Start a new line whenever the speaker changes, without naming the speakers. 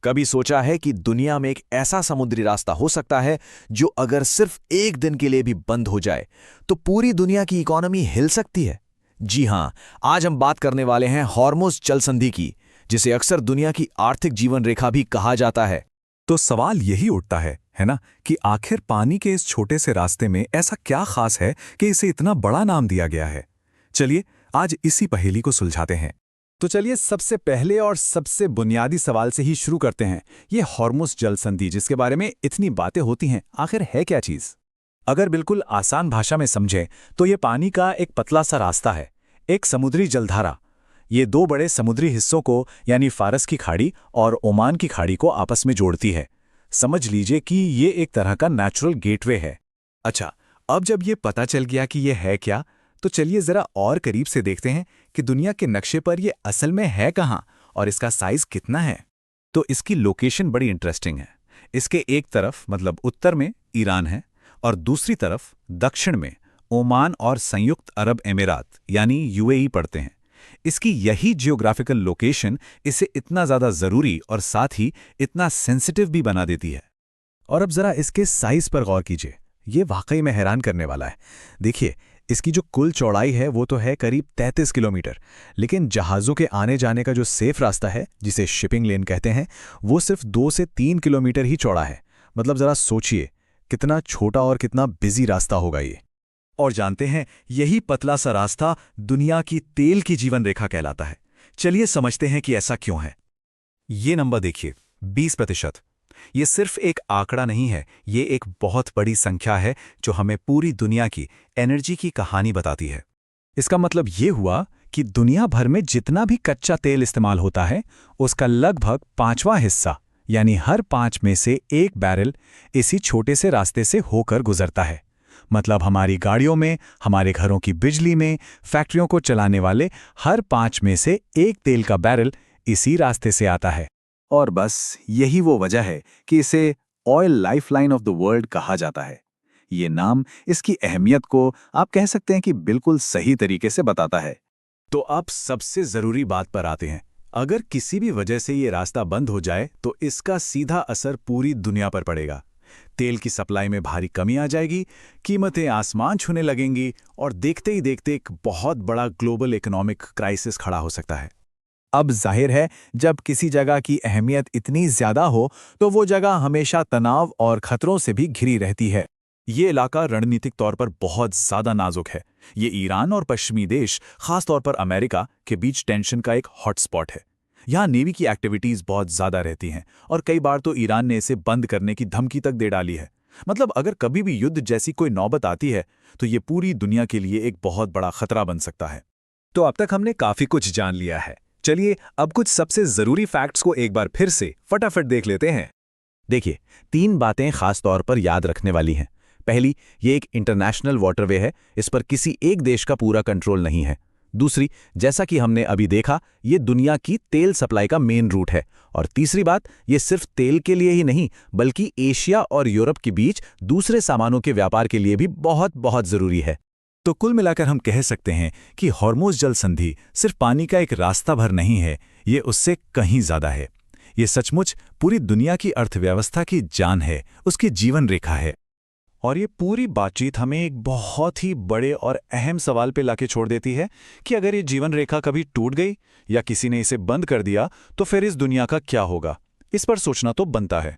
कभी सोचा है कि दुनिया में एक ऐसा समुद्री रास्ता हो सकता है जो अगर सिर्फ एक दिन के लिए भी बंद हो जाए तो पूरी दुनिया की इकोनॉमी हिल सकती है? जी हां, आज हम बात करने वाले हैं हॉर्मुज़ जल संधि की, जिसे अक्सर दुनिया की आर्थिक जीवन रेखा भी कहा जाता है।
तो सवाल यही उठता है ना, कि आखिर पानी के इस छोटे से रास्ते में ऐसा क्या खास है कि इसे इतना बड़ा नाम दिया गया है। चलिए आज इसी पहेली को सुलझाते हैं। तो चलिए सबसे पहले और सबसे बुनियादी सवाल से ही शुरू करते हैं। ये हॉर्मुज़ जल संधि जिसके बारे में इतनी बातें होती हैं, आखिर है क्या चीज़? अगर बिल्कुल आसान भाषा में समझें तो ये पानी का एक पतला सा रास्ता है, एक समुद्री जलधारा। ये दो बड़े समुद्री हिस्सों को यानी फारस की खाड़ी और ओमान की खाड़ी को आपस में जोड़ती है। समझ लीजिए कि ये एक तरह का नेचुरल गेटवे है। अच्छा, अब जब ये पता चल गया कि ये है क्या, तो चलिए ज़रा और करीब से देखते हैं कि दुनिया के नक्शे पर ये असल में है कहाँ और इसका साइज़ कितना है। तो इसकी लोकेशन बड़ी इंटरेस्टिंग है। इसके एक तरफ मतलब उत्तर में ईरान है और दूसरी तरफ दक्षिण में ओमान और संयुक्त अरब अमीरात यानी यूएई पड़ते हैं। इसकी यही जियोग्राफिकल लोकेशन इसे इतना ज़्यादा ज़रूरी और साथ ही इतना सेंसिटिव भी बना देती है। और अब ज़रा इसके साइज़ पर गौर कीजिए, ये वाकई में हैरान करने वाला है। देखिए, इसकी जो कुल चौड़ाई है वो तो है करीब 33 किलोमीटर, लेकिन जहाज़ों के आने जाने का जो सेफ रास्ता है, जिसे शिपिंग लेन कहते हैं, वो सिर्फ 2 से 3 किलोमीटर ही चौड़ा है। मतलब ज़रा सोचिए कितना छोटा और कितना बिजी रास्ता होगा ये। और जानते हैं, यही पतला सा रास्ता दुनिया की तेल की जीवन रेखा कहलाता है। चलिए समझते हैं कि ऐसा क्यों है। ये नंबर देखिए, 20%। ये सिर्फ एक आंकड़ा नहीं है, ये एक बहुत बड़ी संख्या है जो हमें पूरी दुनिया की एनर्जी की कहानी बताती है। इसका मतलब ये हुआ कि दुनिया भर में जितना भी कच्चा तेल इस्तेमाल होता है, उसका लगभग 5वां हिस्सा यानी हर 5 में से 1 बैरल इसी छोटे से रास्ते से होकर गुजरता है। मतलब हमारी गाड़ियों में, हमारे घरों की बिजली में, फैक्ट्रियों को चलाने वाले हर 5 में से 1 तेल का बैरल इसी रास्ते से आता है। और बस यही वो वजह है कि इसे oil lifeline of the world कहा जाता है। ये नाम इसकी अहमियत को आप कह सकते हैं कि बिल्कुल सही तरीके से बताता है। तो अब सबसे ज़रूरी बात पर आते हैं। अगर किसी भी वजह से ये रास्ता बंद हो जाए तो इसका सीधा असर पूरी दुनिया पर पड़ेगा। तेल की सप्लाई में भारी कमी आ जाएगी, कीमतें आसमान छूने लगेंगी और देखते ही देखते एक बहुत बड़ा ग्लोबल इकोनॉमिक क्राइसिस खड़ा हो सकता है। अब जाहिर है, जब किसी जगह की अहमियत इतनी ज़्यादा हो तो वो जगह हमेशा तनाव और खतरों से भी घिरी रहती है। ये इलाका रणनीतिक तौर पर बहुत ज़्यादा नाजुक है। ये ईरान और पश्चिमी देश, खासतौर पर अमेरिका के बीच टेंशन का एक हॉटस्पॉट है। यहाँ नेवी की एक्टिविटीज़ बहुत ज़्यादा रहती हैं और कई बार तो ईरान ने इसे बंद करने की धमकी तक दे डाली है। मतलब अगर कभी भी युद्ध जैसी कोई नौबत आती है तो ये पूरी दुनिया के लिए एक बहुत बड़ा खतरा बन सकता है। तो अब तक हमने काफ़ी कुछ जान लिया है। चलिए अब कुछ सबसे ज़रूरी फैक्ट्स को एक बार फिर से फटाफट देख लेते हैं। देखिए, 3 बातें खास तौर पर याद रखने वाली हैं। पहली, ये एक इंटरनेशनल वाटरवे है, इस पर किसी एक देश का पूरा कंट्रोल नहीं है। दूसरी, जैसा कि हमने अभी देखा, ये दुनिया की तेल सप्लाई का मेन रूट है। और तीसरी बात, ये सिर्फ तेल के लिए ही नहीं बल्कि एशिया और यूरोप के बीच दूसरे सामानों के व्यापार के लिए भी बहुत बहुत ज़रूरी है। तो कुल मिलाकर हम कह सकते हैं कि हॉर्मुज़ जल संधि सिर्फ पानी का एक रास्ता भर नहीं है, ये उससे कहीं ज़्यादा है। ये सचमुच पूरी दुनिया की अर्थव्यवस्था की जान है, उसकी जीवन रेखा है। और ये पूरी बातचीत हमें एक बहुत ही बड़े और अहम सवाल पे लाके छोड़ देती है कि अगर ये जीवन रेखा कभी टूट गई या किसी ने इसे बंद कर दिया तो फिर इस दुनिया का क्या होगा। इस पर सोचना तो बनता है।